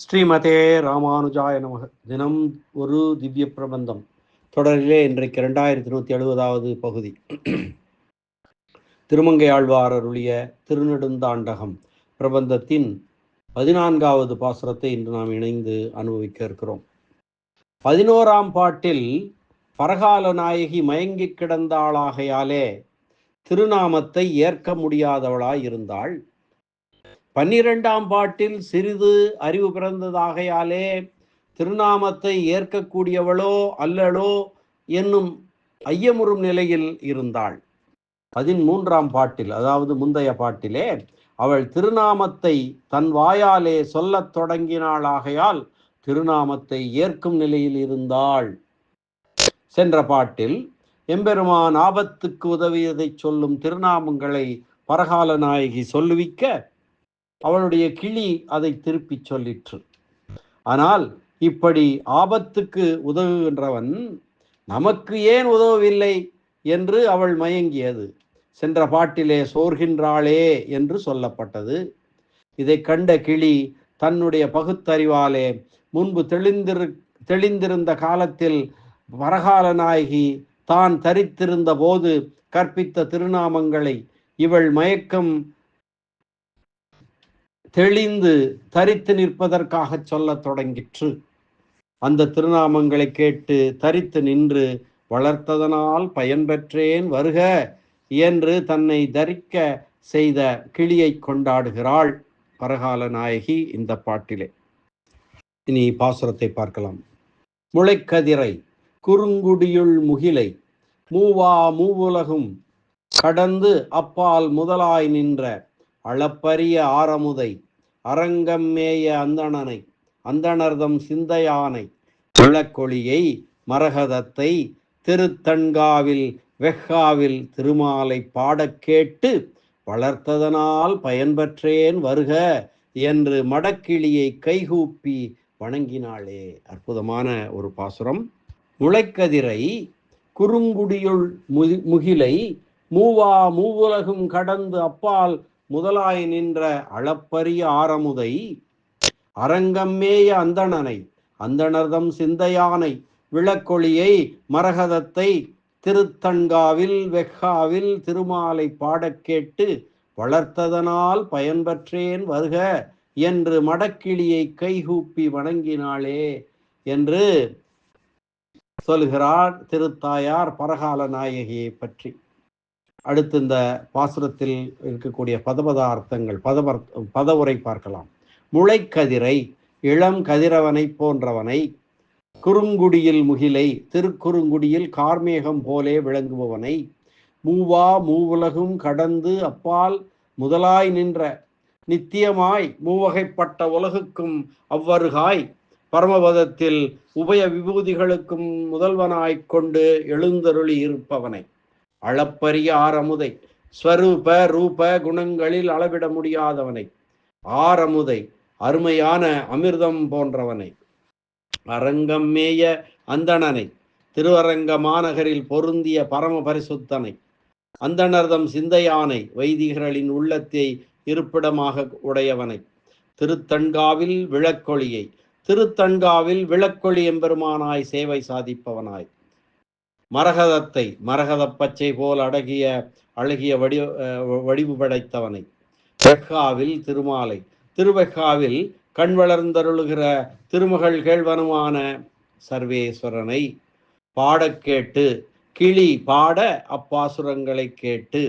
ஸ்ரீமதே ராமானுஜாய நமக. தினம் ஒரு திவ்ய பிரபந்தம் தொடரிலே இன்றைக்கு 2170வது பகுதி. திருமங்கை ஆழ்வார் அருளிய திருநெடுந்தாண்டகம் பிரபந்தத்தின் 14வது பாசுரத்தை இன்று நாம் இணைந்து அனுபவிக்க இருக்கிறோம். 11ஆம் பாட்டில் பரகால நாயகி மயங்கி கிடந்தாளாகையாலே திருநாமத்தை ஏற்க முடியாதவளாய் இருந்தாள். 12ஆம் பாட்டில் சிறிது அறிவு பிறந்ததாகையாலே திருநாமத்தை ஏற்கக்கூடியவளோ அல்லளோ என்னும் ஐயமுறும் நிலையில் இருந்தாள். 13ஆம் பாட்டில், அதாவது முந்தைய பாட்டிலே, அவள் திருநாமத்தை தன் வாயாலே சொல்லத் தொடங்கினாளாகையால் திருநாமத்தை ஏற்கும் நிலையில் இருந்தாள். சென்ற பாட்டில் எம்பெருமான் ஆபத்துக்கு உதவியதை சொல்லும் திருநாமங்களை பரகால நாயகி சொல்லுவிக்க அவளுடைய கிளி அதை திருப்பி சொல்லிற்று. ஆனால் இப்படி ஆபத்துக்கு உதவுகின்றவன் நமக்கு ஏன் உதவவில்லை என்று அவள் மயங்கியது. சென்ற பாட்டிலே சோர்கின்றாளே என்று சொல்லப்பட்டது. இதை கண்ட கிளி தன்னுடைய பகுத்தறிவாலே முன்பு தெளிந்திருந்த காலத்தில் பரகால நாயகி தான் தரித்திருந்த போது கற்பித்த திருநாமங்களை இவள் மயக்கம் தெளிந்து தரித்து நிற்பதற்காக சொல்ல தொடங்கிற்று. அந்த திருநாமங்களை கேட்டு தரித்து நின்று வளர்த்ததனால் பயன்பெற்றேன் வருக என்று தன்னை தரிக்க செய்த கிளியை கொண்டாடுகிறாள் பரகால நாயகி இந்த பாட்டிலே. இனி பாசுரத்தை பார்க்கலாம். முளைக்கதிரை குறுங்குடியுள் முகிலை மூவா மூவுலகும் கடந்து அப்பால் முதலாய் நின்ற அளப்பரிய ஆரமுதை அரங்கம் மேய அந்தணனை அந்தணர்தம் சிந்தையானை விளக்கொளியை மரகதத்தை திருத்தண்காவில் வெஃகாவில் திருமாலை பாடக் கேட்டு வளர்த்ததனால் பயன்பெற்றேன் வருக என்று மடக்கிளியை கைகூப்பி வணங்கினாளே. அற்புதமான ஒரு பாசுரம். முளைக்கதிரை குறுங்குடியுள் முகிலை மூவா மூவுலகும் கடந்து அப்பால் முதலாய் நின்ற அளப்பரிய ஆரமுதை அரங்கம்மேய அந்தணனை அந்தணர்தம் சிந்தையானை விளக்கொளியை மரகதத்தை திருத்தண்காவில் வெஃகாவில் திருமாலை பாடக் கேட்டு வளர்த்ததனால் பயன்பெற்றேன் வருக என்று மடக்கிளியை கைகூப்பி வணங்கினாளே என்று சொல்கிறார் திருத்தாயார் பரகால நாயகியை பற்றி. அடுத்து இந்த பாசுரத்தில் இருக்கக்கூடிய பதபதார்த்தங்கள் பதவுரை பார்க்கலாம். முளைக்கதிரை இளம் கதிரவனை போன்றவனை, குறுங்குடியில் முகிலை திருக்குறுங்குடியில் கார்மேகம் போலே விளங்குபவனை, மூவா மூவுலகும் கடந்து அப்பால் முதலாய் நின்ற நித்தியமாய் மூவகைப்பட்ட உலகுக்கும் அவ்வருகாய் பரமபதத்தில் உபய விபூதிகளுக்கும் முதல்வனாய்க் கொண்டு எழுந்தருளி இருப்பவனை, அளப்பரிய ஆரமுதை ஸ்வரூப ரூப குணங்களில் அளவிட முடியாதவனை, ஆரமுதை அருமையான அமிர்தம் போன்றவனை, அரங்கம் மேய அந்தணனை திருவரங்க மாநகரில் பொருந்திய பரம பரிசுத்தனை, அந்தணர்தம் சிந்தையானை வைதிகர்களின் உள்ளத்தை இருப்பிடமாக உடையவனை, திருத்தண்காவில் விளக்கொளியை திருத்தண்காவில் விளக்கொளி எம்பெருமானாய் சேவை சாதிப்பவனாய், மரகதத்தை மரகத பச்சை போல் அழகிய வடிவு படைத்தவனை, வெஃகாவில் திருமாலை திருவெஃகாவில் கண் வளர்ந்தருளுகிற திருமகள் கேள்வனுமான சர்வேஸ்வரனை பாடக் கேட்டு கிளி பாட அப்பாசுரங்களை கேட்டு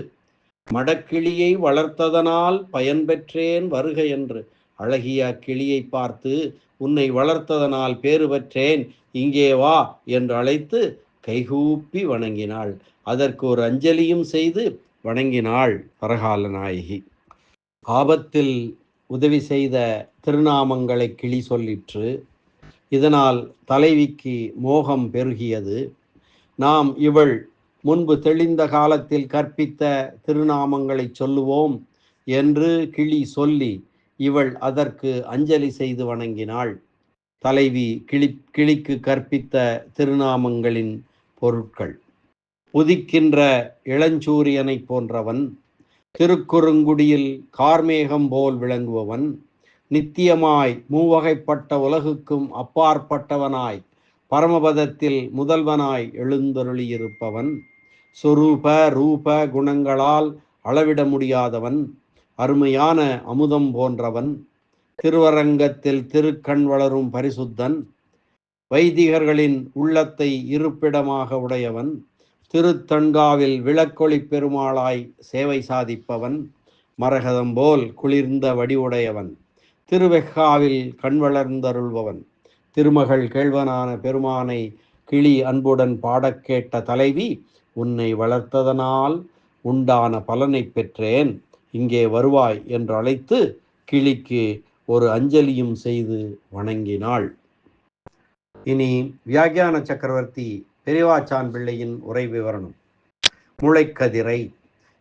மடக்கிளியை வளர்த்ததனால் பயன்பெற்றேன் வருக என்று அழகிய கிளியை பார்த்து உன்னை வளர்த்ததனால் பேறு பெற்றேன் இங்கே வா என்று அழைத்து கைகூப்பி வணங்கினாள். அதற்கு ஒரு அஞ்சலியும் செய்து வணங்கினாள் பரகால நாயகி. ஆபத்தில் உதவி செய்த திருநாமங்களை கிளி சொல்லிற்று. இதனால் தலைவிக்கு மோகம் பெருகியது. நாம் இவள் முன்பு தெளிந்த காலத்தில் கற்பித்த திருநாமங்களை சொல்லுவோம் என்று கிளி சொல்லி இவள் அதற்கு அஞ்சலி செய்து வணங்கினாள். தலைவி கிளிக்கு கற்பித்த திருநாமங்களின் பொருட்கள்: உதிக்கின்ற இளஞ்சூரியனை போன்றவன், திருக்குறுங்குடியில் கார்மேகம் போல் விளங்குபவன், நித்தியமாய் மூவகைப்பட்ட உலகுக்கும் அப்பாற்பட்டவனாய் பரமபதத்தில் முதல்வனாய் எழுந்தருளியிருப்பவன், சொரூப ரூப குணங்களால் அளவிட முடியாதவன், அருமையான அமுதம் போன்றவன், திருவரங்கத்தில் திருக்கண் வளரும் பரிசுத்தன், வைதிகர்களின் உள்ளத்தை இருப்பிடமாக உடையவன், திருத்தன்காவில் விளக்கொளி பெருமாளாய் சேவை சாதிப்பவன், மரகதம் போல் குளிர்ந்த வடிவுடையவன், திருவெக்காவில் கண் வளர்ந்தருள்பவன், திருமகள் கேள்வனான பெருமானை கிளி அன்புடன் பாடக் கேட்ட தலைவி, உன்னை வளர்த்ததனால் உண்டான பலனை பெற்றேன், இங்கே வருவாய் என்று அழைத்து கிளிக்கு ஒரு அஞ்சலியும் செய்து வணங்கினாள். இனி வியாக்கியான சக்கரவர்த்தி பெரியவாச்சான் பிள்ளையின் உரை விவரணம். முளைக்கதிரை.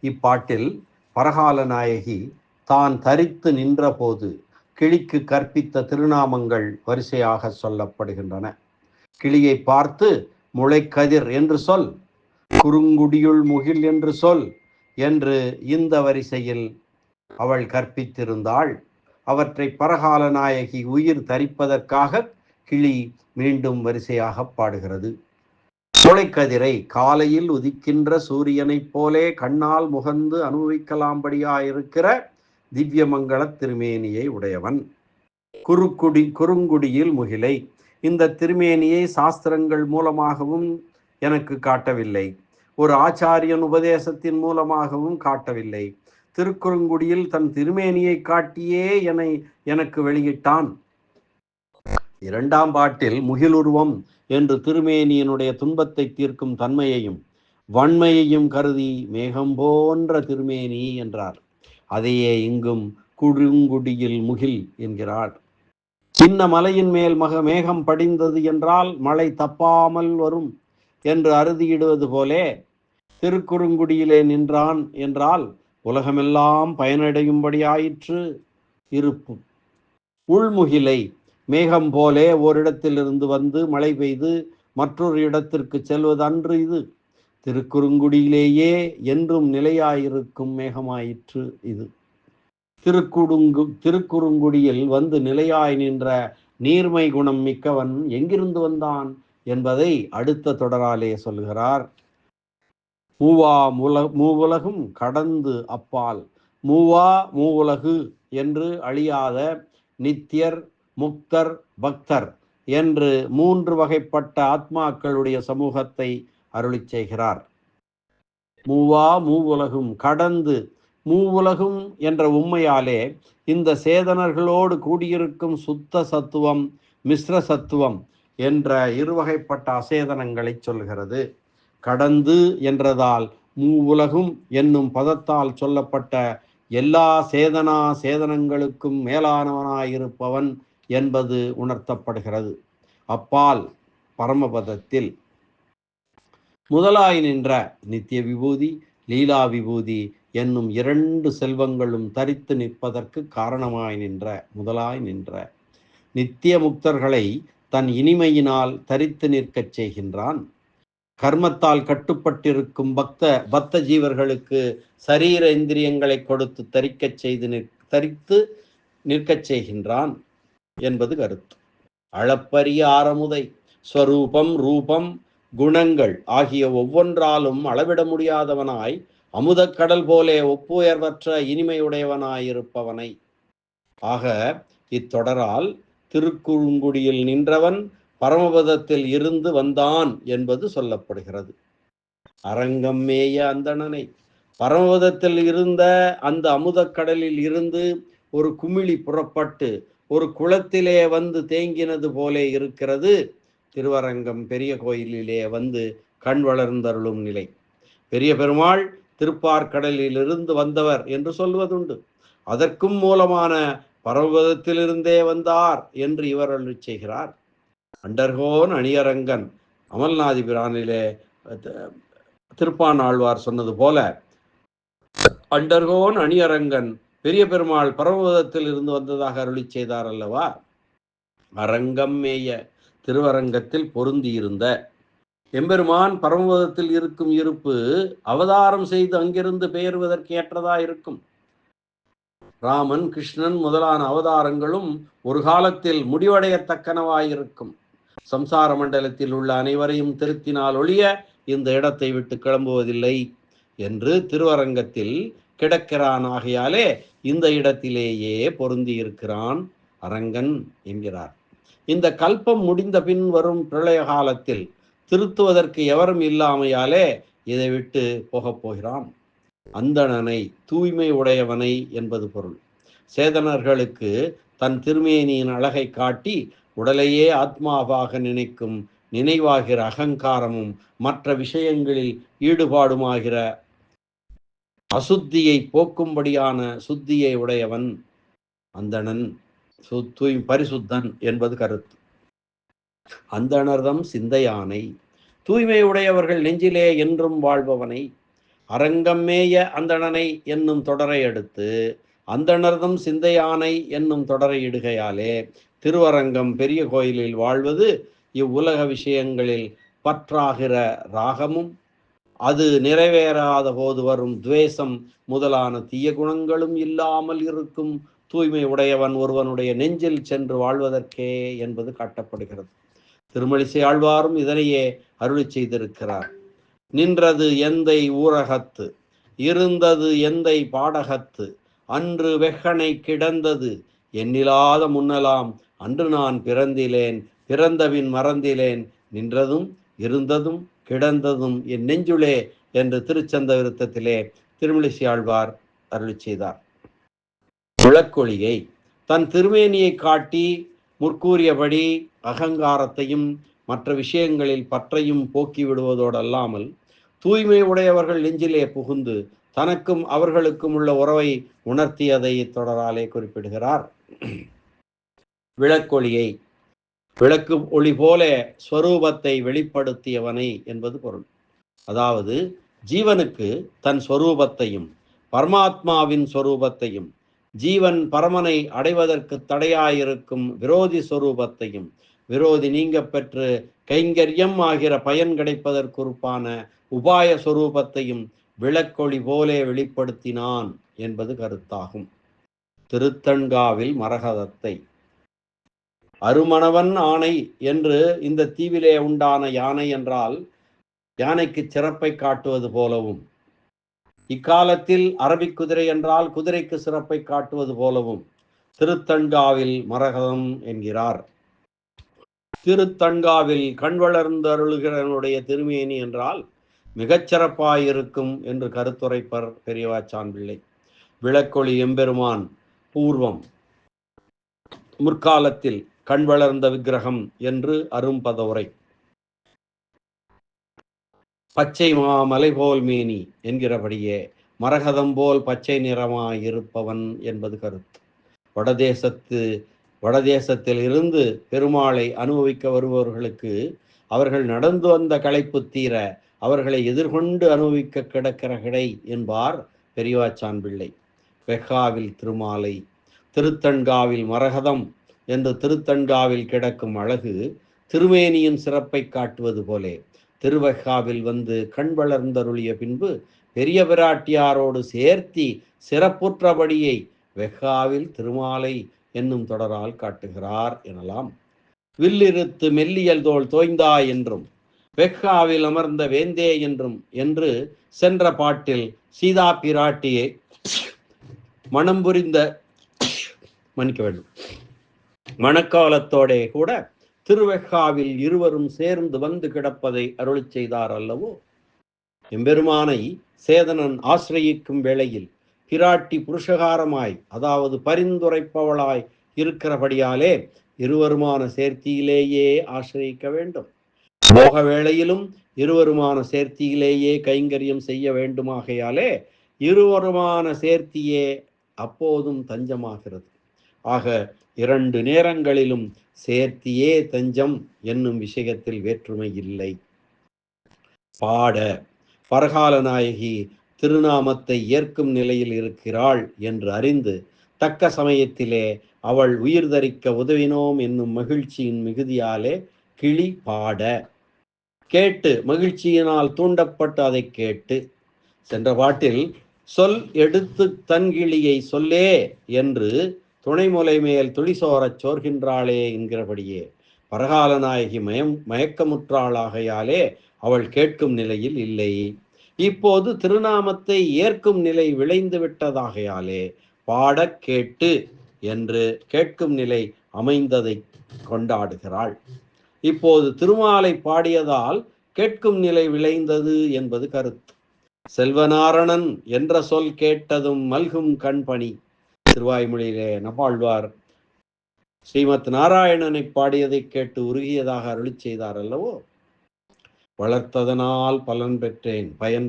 இப்பாட்டில் பரகால நாயகி தான் தரித்து நின்ற போது கிளிக்கு கற்பித்த திருநாமங்கள் வரிசையாக சொல்லப்படுகின்றன. கிளியை பார்த்து முளைக்கதிர் என்று சொல், குறுங்குடியுள் முகில் என்று சொல் என்று இந்த வரிசையில் அவள் கற்பித்திருந்தாள். அவற்றை பரகால நாயகி உயிர் தரிப்பதற்காக கிளி மீண்டும் வரிசையாக பாடுகிறது. முளைக்கதிரை காலையில் உதிக்கின்ற சூரியனைப் போலே கண்ணால் முகந்து அனுபவிக்கலாம்படியாயிருக்கிற திவ்யமங்கள திருமேனியை உடையவன். குறுங்குடியில் முகிலை. இந்த திருமேனியை சாஸ்திரங்கள் மூலமாகவும் எனக்கு காட்டவில்லை, ஒரு ஆச்சாரியன் உபதேசத்தின் மூலமாகவும் காட்டவில்லை. திருக்குறுங்குடியில் தன் திருமேனியை காட்டியே எனக்கு வெளியிட்டான். இரண்டாம் பாட்டில் முகிலுருவம் என்று திருமேனியினுடைய துன்பத்தை தீர்க்கும் தன்மையையும் வன்மையையும் கருதி மேகம் போன்ற திருமேனி என்றார். அதையே இங்கும் குறுங்குடியில் முகில் என்கிறார். சின்ன மலையின் மேல் மேகம் படிந்தது என்றால் மழை தப்பாமல் வரும் என்று அறுதியிடுவது போலே திருக்குறுங்குடியிலே நின்றான் என்றால் உலகமெல்லாம் பயனடையும்படியாயிற்று இருப்பு. உள்முகிலை மேகம் போலே ஓரிடத்திலிருந்து வந்து மழை பெய்து மற்றொரு இடத்திற்கு செல்வது அன்று. இது திருக்குறுங்குடியிலேயே என்றும் நிலையாயிருக்கும் மேகமாயிற்று. இது திருக்குறுங்குடியில் வந்து நிலையாய் நின்ற நீர்மை குணம் மிக்கவன் எங்கிருந்து வந்தான் என்பதை அடுத்த தொடராலே சொல்கிறார். மூவுலகும் கடந்து அப்பால், மூவுலகு என்று அழியாத நித்தியர், முக்தர், பக்தர் என்று மூன்று வகைப்பட்ட ஆத்மாக்களுடைய சமூகத்தை அருளிச் செய்கிறார். மூவுலகும் கடந்து, மூவுலகும் என்ற உண்மையாலே இந்த சேதனர்களோடு கூடியிருக்கும் சுத்த சத்துவம், மிஸ்ர சத்துவம் என்ற இருவகைப்பட்ட அசேதனங்களை சொல்கிறது. கடந்து என்றதால் மூவுலகும் என்னும் பதத்தால் சொல்லப்பட்ட எல்லா சேதனங்களுக்கும் மேலானவனாயிருப்பவன் என்பது உணர்த்தப்படுகிறது. அப்பால் பரமபதத்தில் முதலாய் நின்ற நித்திய விபூதி, லீலா விபூதி என்னும் இரண்டு செல்வங்களும் தரித்து நிற்பதற்கு காரணமாய் நின்ற முதலாய் நின்ற நித்திய முக்தர்களை தன் இனிமையினால் தரித்து நிற்கச் செய்கின்றான். கர்மத்தால் கட்டுப்பட்டிருக்கும் பக்த ஜீவர்களுக்கு சரீர இந்திரியங்களை கொடுத்து தரித்து நிற்கச் செய்கின்றான் என்பது கருத்து. அளப்பரிய ஆரமுதை ஸ்வரூபம், ரூபம், குணங்கள் ஆகிய ஒவ்வொன்றாலும் அளவிட முடியாதவனாய் அமுதக்கடல் போலே ஒப்புயர்வற்ற இனிமையுடையவனாயிருப்பவனை. ஆக இத்தொடரால் திருக்குறுங்குடியில் நின்றவன் பரமபதத்தில் இருந்து வந்தான் என்பது சொல்லப்படுகிறது. அரங்கம் மேய அந்தணனை. பரமபதத்தில் இருந்த அந்த அமுதக்கடலில் இருந்து ஒரு குமிழி புறப்பட்டு ஒரு குளத்திலே வந்து தேங்கினது போலே இருக்கிறது திருவரங்கம் பெரிய கோயிலிலே வந்து கண் வளர்ந்தருளும் நிலை. பெரிய பெருமாள் திருப்பார்கடலிலிருந்து வந்தவர் என்று சொல்வதுண்டு. அதற்கும் மூலமான பரமபதத்திலிருந்தே வந்தார் என்று இவர் அருளிச் செய்கிறார். அண்டர்கோன் அணியரங்கன் அமல்நாதி பிரானிலே திருப்பான் ஆழ்வார் சொன்னது போல அண்டர்கோன் அணியரங்கன் பெரிய பெருமாள் பரமபதத்தில் இருந்து வந்ததாக அருளிச் செய்தார் அல்லவா. அரங்கம் மேய திருவரங்கத்தில் பொருந்தியிருந்த எம்பெருமான் பரமபதத்தில் இருக்கும் இருப்பு அவதாரம் செய்து அங்கிருந்து பெயர்வதற்கு ஏற்றதா இருக்கும். ராமன், கிருஷ்ணன் முதலான அவதாரங்களும் ஒரு காலத்தில் முடிவடையத்தக்கனவாயிருக்கும். சம்சார மண்டலத்தில் உள்ள அனைவரையும் திருத்தினால் ஒழிய இந்த இடத்தை விட்டு கிளம்புவதில்லை என்று திருவரங்கத்தில் கிடக்கிறான். ஆகையாலே இந்த இடத்திலேயே பொருந்தி இருக்கிறான் அரங்கன் என்கிறார். இந்த கல்பம் முடிந்த பின் வரும் பிரளய காலத்தில் திருத்துவதற்கு எவரும் இல்லாமையாலே இதை விட்டு போகப் போகிறான். அந்தணனை, தூய்மை உடையவனை என்பது பொருள். சேதனர்களுக்கு தன் திருமேனியின் அழகை காட்டி உடலையே ஆத்மாவாக நினைக்கும் நினைவாகிற அகங்காரமும் மற்ற விஷயங்களில் ஈடுபாடுமாகிற அசுத்தியை போக்கும்படியான சுத்தியை உடையவன் அந்தணன், பரிசுத்தன் என்பது கருத்து. அந்தணர்தம் சிந்தையானை, தூய்மை உடையவர்கள் நெஞ்சிலே என்றும் வாழ்பவனை. அரங்கம்மேய அந்தணனை என்னும் தொடரை எடுத்து அந்தணர்தம் சிந்தையானை என்னும் தொடரை இடுகையாலே திருவரங்கம் பெரிய கோயிலில் வாழ்வது இவ்வுலக விஷயங்களில் பற்றாகிற ராகமும் அது நிறைவேறாத போது வரும் துவேஷம் முதலான தீய குணங்களும் இல்லாமல் இருக்கும் தூய்மை உடையவன் ஒருவனுடைய நெஞ்சில் சென்று வாழ்வதற்கே என்பது காட்டப்படுகிறது. திருமழிசை ஆழ்வாரும் இதனையே அருளி செய்திருக்கிறார். நின்றது எந்தை ஊரகத்து, இருந்தது எந்தை பாடகத்து, அன்று வெக்கனை கிடந்தது எண்ணிலாத முன்னலாம், அன்று நான் பிறந்திலேன், பிறந்தபின் மறந்திலேன், நின்றதும் இருந்ததும் கிடந்ததும் என் நெஞ்சுளே என்று திருச்சந்த விருத்தத்திலே திருமழிசை ஆழ்வார் அருளி செய்தார். விளக்கொளியை தன் திருமேனியை காட்டி முற்கூறியபடி அகங்காரத்தையும் மற்ற விஷயங்களில் பற்றையும் போக்கி விடுவதோடல்லாமல் தூய்மை உடையவர்கள் நெஞ்சிலே புகுந்து தனக்கும் அவர்களுக்கும் உள்ள உறவை உணர்த்தியதை தொடராலே குறிப்பிடுகிறார். விளக்கொளியை விளக்கு ஒளி போல ஸ்வரூபத்தை வெளிப்படுத்தியவனை என்பது பொருள். அதாவது ஜீவனுக்கு தன் ஸ்வரூபத்தையும் பரமாத்மாவின் ஸ்வரூபத்தையும் ஜீவன் பரமனை அடைவதற்கு தடையாயிருக்கும் விரோதி ஸ்வரூபத்தையும் விரோதி நீங்க பெற்று கைங்கரியம் ஆகிற பயன் கிடைப்பதற்குறுப்பான உபாய ஸ்வரூபத்தையும் விளக்கொளி போலே வெளிப்படுத்தினான் என்பது கருத்தாகும். திருத்தண்காவில் மரகதத்தை அருமணவன் ஆணை என்று இந்த தீவிலே உண்டான யானை என்றால் யானைக்கு சிறப்பை காட்டுவது போலவும், இக்காலத்தில் அரபிக் குதிரை என்றால் குதிரைக்கு சிறப்பை காட்டுவது போலவும் திருத்தண்காவில் மரகதம் என்கிறார். திருத்தண்காவில் கண் வளர்ந்து அருளுகிறனுடைய திருமேனி என்றால் மிகச்சிறப்பாயிருக்கும் என்று கருத்துரைப்பர் பெரியவாச்சான் பிள்ளை. விளக்கொளி எம்பெருமான் பூர்வம் முற்காலத்தில் கண் வளர்ந்த விக்கிரகம் என்று அரும்பத உரை. பச்சை மாமலை போல் மேனி என்கிறபடியே மரகதம் போல் பச்சை நிறமாயிருப்பவன் என்பது கருத்து. வடதேசத்தில் இருந்து பெருமாளை அனுபவிக்க வருபவர்களுக்கு அவர்கள் நடந்து வந்த களைப்பு தீர அவர்களை எதிர்கொண்டு அனுபவிக்க கிடக்கிற கிடை என்பார் பெரியவாச்சான் பிள்ளை. வெக்காவில் திருமாலை, திருத்தண்காவில் மரகதம் என்று திருத்தண்காவில் கிடக்கும் அழகு திருமேனியின் சிறப்பை காட்டுவது போலே திருவெக்காவில் வந்து கண் வளர்ந்தருளிய பின்பு பெரிய பிராட்டியாரோடு சேர்த்தி சிறப்புற்றபடியை வெக்காவில் திருமாலை என்னும் தொடரால் காட்டுகிறார் எனலாம். வில்லிருத்து மெல்லியல் தோல் தோய்ந்தாய் என்றும் வெக்காவில் அமர்ந்த வேந்தே என்றும் என்று சென்ற பாட்டில் சீதா பிராட்டியை மனம் புரிந்த மணக்காலத்தோடே கூட திருவெக்காவில் இருவரும் சேர்ந்து வந்து கிடப்பதை அருளி செய்தார் அல்லவோ. எம்பெருமானை சேதனன் ஆசிரயிக்கும் வேளையில் பிராட்டி புருஷகாரமாய், அதாவது பரிந்துரைப்பவளாய் இருக்கிறபடியாலே இருவருமான சேர்த்தியிலேயே ஆசிரயிக்க வேண்டும். போக வேளையிலும் இருவருமான சேர்த்தியிலேயே கைங்கரியம் செய்ய வேண்டுமாகையாலே இருவருமான சேர்த்தியே அப்போதும் தஞ்சமாகிறது. ஆக இரண்டு நேரங்களிலும் சேர்த்தியே தஞ்சம் என்னும் விஷயத்தில் வேற்றுமை இல்லை. பாட பரகால நாயகி திருநாமத்தை ஏற்கும் நிலையில் இருக்கிறாள் என்று அறிந்து தக்க சமயத்திலே அவள் உயிர் தரிக்க உதவினோம் என்னும் மகிழ்ச்சியின் மிகுதியாலே கிளி பாட கேட்டு மகிழ்ச்சியினால் தூண்டப்பட்டு அதை கேட்டு சென்ற பாட்டில் சொல் எடுத்து தன்கிளியை சொல்லே என்று துணைமுலை மேல் துளிசோரச் சோர்கின்றாளே என்கிறபடியே பரகால நாயகி மயக்கமுற்றாளாகையாலே அவள் கேட்கும் நிலையில் இல்லை. இப்போது திருநாமத்தை ஏற்கும் நிலை விளைந்து விட்டதாகையாலே பாடக் கேட்டு என்று கேட்கும் நிலை அமைந்ததை கொண்டாடுகிறாள். இப்போது திருமாலை பாடியதால் கேட்கும் நிலை விளைந்தது என்பது கருத்து. செல்வநாரணன் என்ற சொல் கேட்டதும் மல்கும் கண்பணி. திருவாய்மொழியிலே நம்மாழ்வார் ஸ்ரீமத் நாராயணனை பாடியதை கேட்டு உருகியதாக அருளி செய்தார் அல்லவோ. வளர்த்ததனால் பயன்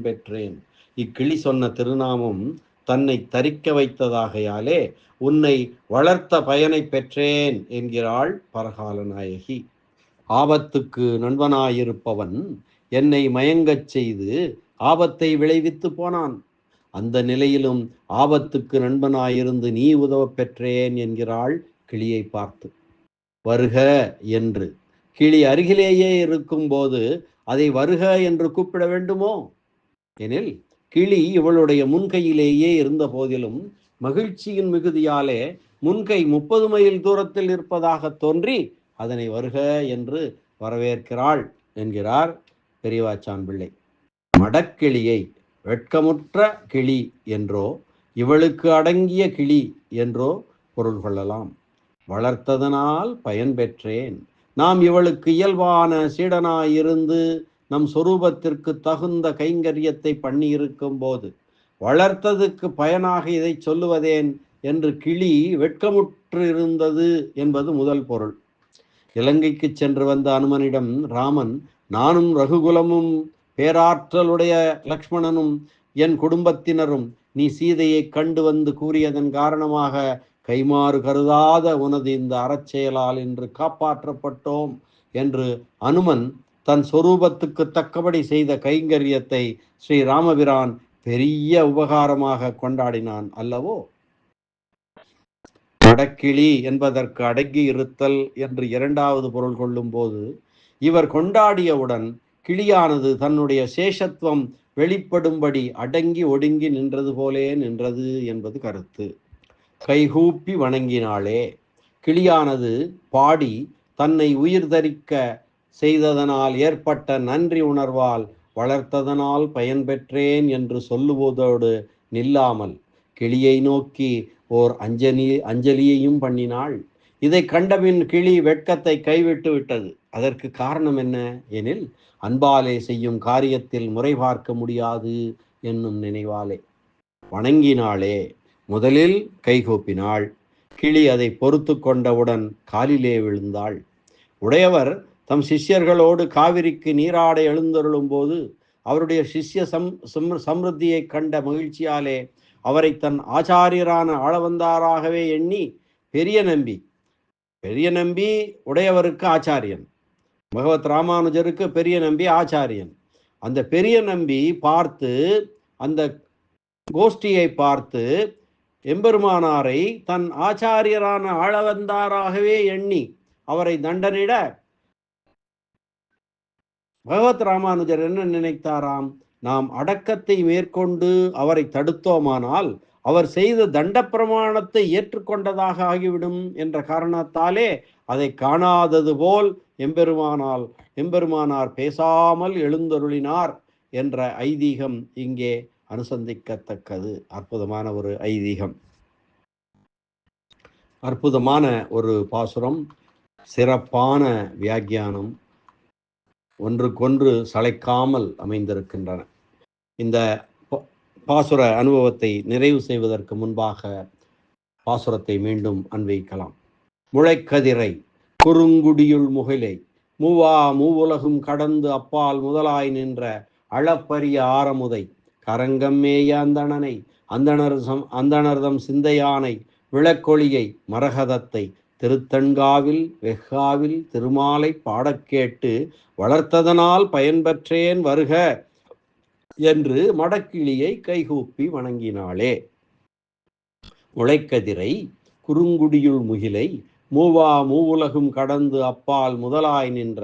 பெற்றேன். இக்கிளி சொன்ன திருநாமம் தன்னை தரிக்க வைத்ததாகையாலே உன்னை வளர்த்த பயனை பெற்றேன் என்கிறாள் பரகால நாயகி. ஆபத்துக்கு நண்பனாயிருப்பவன் என்னை மயங்கச் செய்து ஆபத்தை விளைவித்து போனான். அந்த நிலையிலும் ஆபத்துக்கு நண்பனாயிருந்து நீ உதவ பெற்றேன் என்கிறாள் கிளியை பார்த்து. வருக என்று கிளி அருகிலேயே இருக்கும்போது அதை வருக என்று கூப்பிட வேண்டுமோ? எனில் கிளி இவளுடைய முன்கையிலேயே இருந்த போதிலும் மகிழ்ச்சியின் மிகுதியாலே முன்கை 30 மைல் தூரத்தில் இருப்பதாக தோன்றி அதனை வருக என்று வரவேற்கிறாள் என்கிறார் பெரியவாச்சான் பிள்ளை. மடக்கிளியை வெட்கமுற்ற கிளி என்றோ இவளுக்கு அடங்கிய கிளி என்றோ பொருள் கொள்ளலாம். வளர்த்ததனால் பயன் பெற்றேன். நாம் இவளுக்கு இயல்பான சீடனாயிருந்து நம் சொரூபத்திற்கு தகுந்த கைங்கரியத்தை பண்ணியிருக்கும் போது வளர்த்ததுக்கு பயனாக இதை சொல்லுவதேன் என்று கிளி வெட்கமுற்று இருந்தது என்பது முதல் பொருள். இலங்கைக்கு சென்று வந்த அனுமனிடம் ராமன், நானும் ரகுகுலமும் பேராற்றலுடைய லக்ஷ்மணனும் என் குடும்பத்தினரும் நீ சீதையை கண்டு வந்து கூறியதன் காரணமாக கைமாறு கருதாத உனது இந்த அறச்செயலால் இன்று காப்பாற்றப்பட்டோம் என்று அனுமன் தன் சொரூபத்துக்கு தக்கபடி செய்த கைங்கரியத்தை ஸ்ரீ ராமபிரான் பெரிய உபகாரமாக கொண்டாடினான் அல்லவோ. அடக்கிளி என்பதற்கு அடங்கி இருத்தல் என்று இரண்டாவது பொருள் கொள்ளும் போது இவர் கொண்டாடியவுடன் கிளியானது தன்னுடைய சேஷத்துவம் வெளிப்படும்படி அடங்கி ஒடுங்கி நின்றது போலே நின்றது என்பது கருத்து. கைகூப்பி வணங்கினாளே. கிளியானது பாடி தன்னை உயிர் தரிக்க செய்ததனால் ஏற்பட்ட நன்றி உணர்வால் வளர்த்ததனால் பயன் பெற்றேன் என்று சொல்லுவதோடு நில்லாமல் கிளியை நோக்கி ஓர் அஞ்சலியையும் பண்ணினாள். இதை கண்டபின் கிளி வெட்கத்தை கைவிட்டு விட்டது. அதற்கு காரணம் என்ன எனில், அன்பாலே செய்யும் காரியத்தில் முறை பார்க்க முடியாது என்னும் நினைவாலே. வணங்கினாளே. முதலில் கைகூப்பினாள். கிளி அதை பொறுத்து கொண்டவுடன் காலிலே விழுந்தாள். உடையவர் தம் சிஷ்யர்களோடு காவிரிக்கு நீராட எழுந்தருளும் போது அவருடைய சிஷ்ய சம்ருத்தியை கண்ட மகிழ்ச்சியாலே அவரை தன் ஆச்சாரியரான ஆளவந்தாராகவே எண்ணி பெரிய நம்பி உடையவருக்கு ஆச்சாரியன், பகவத் ராமானுஜருக்கு பெரிய நம்பி ஆச்சாரியன். அந்த பெரிய நம்பி பார்த்து, அந்த கோஷ்டியை பார்த்து எம்பெருமானாரை தன் ஆச்சாரியரான ஆளவந்தாராகவே எண்ணி அவரை தண்டனிட பகவத் ராமானுஜர் என்ன நினைத்தாராம்? நாம் அடக்கத்தை மேற்கொண்டு அவரை தடுத்தோமானால் அவர் செய்த தண்ட பிரமாணத்தை ஏற்றுக்கொண்டதாக ஆகிவிடும் என்ற காரணத்தாலே அதை காணாதது போல் எம்பெருமானார் பேசாமல் எழுந்தருளினார் என்ற ஐதீகம் இங்கே அனுசந்திக்கத்தக்கது. அற்புதமான ஒரு ஐதீகம், அற்புதமான ஒரு பாசுரம், சிறப்பான வியாக்கியானம், ஒன்றுக்கொன்று சளைக்காமல் அமைந்திருக்கின்றன. இந்த பாசுர அனுபவத்தை நிறைவு செய்வதற்கு முன்பாக பாசுரத்தை மீண்டும் அன்வைக்கலாம். முளைக்கதிரை குறுங்குடியுள் முகிலை மூவுலகும் கடந்து அப்பால் முதலாய் நின்ற அளப்பரிய ஆரமுதை கரங்கம்மேய அந்தணனை அந்தணர்தம் சிந்தையானை விளக்கொளியை மரகதத்தை திருத்தண்காவில் வெஃகாவில் திருமாலை பாடக்கேட்டு வளர்த்ததனால் பயன்பெற்றேன் வருக என்று மடக்கிளியை கைகூப்பி வணங்கினாளே. முளைக்கதிரை குறுங்குடியுள் முகிலை மூவுலகும் கடந்து அப்பால் முதலாய் நின்ற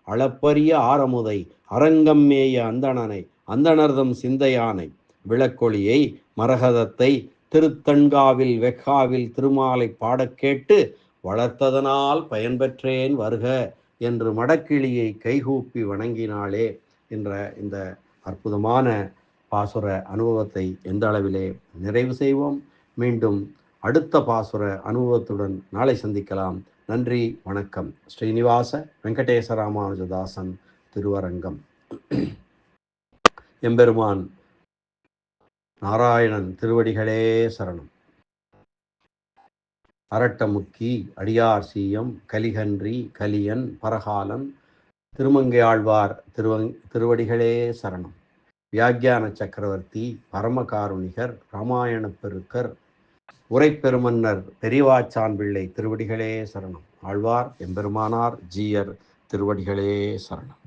அளப்பரிய ஆரமுதை அரங்கம்மேய அந்தணனை அந்தணர்தம் சிந்தையானை விளக்கொளியை மரகதத்தை திருத்தண்காவில் வெக்காவில் திருமாலை பாடக் கேட்டு வளர்த்ததனால் பயன்பெற்றேன் வருக என்று மடக்கிளியை கைகூப்பி வணங்கினாளே என்ற இந்த அற்புதமான பாசுர அனுபவத்தை எந்த அளவிலே நிறைவு செய்வோம். மீண்டும் அடுத்த பாசுர அனுபவத்துடன் நாளை சந்திக்கலாம். நன்றி, வணக்கம். ஸ்ரீனிவாச வெங்கடேச ராமானுஜதாசன் திருவரங்கம். எம்பெருமான் நாராயணன் திருவடிகளே சரணம். அரட்டமுக்கி அடியார் சீயம் கலிகன்றி கலியன் பரகாலன் திருமங்கை ஆழ்வார் திருவடிகளே சரணம். வியாக்கியான சக்கரவர்த்தி பரமகாருணிகர் ராமாயண பெருக்கர் உரைப்பெருமன்னர் பெரியவாச்சான் பிள்ளை திருவடிகளே சரணம். ஆழ்வார் எம்பெருமானார் ஜீயர் திருவடிகளே சரணம்.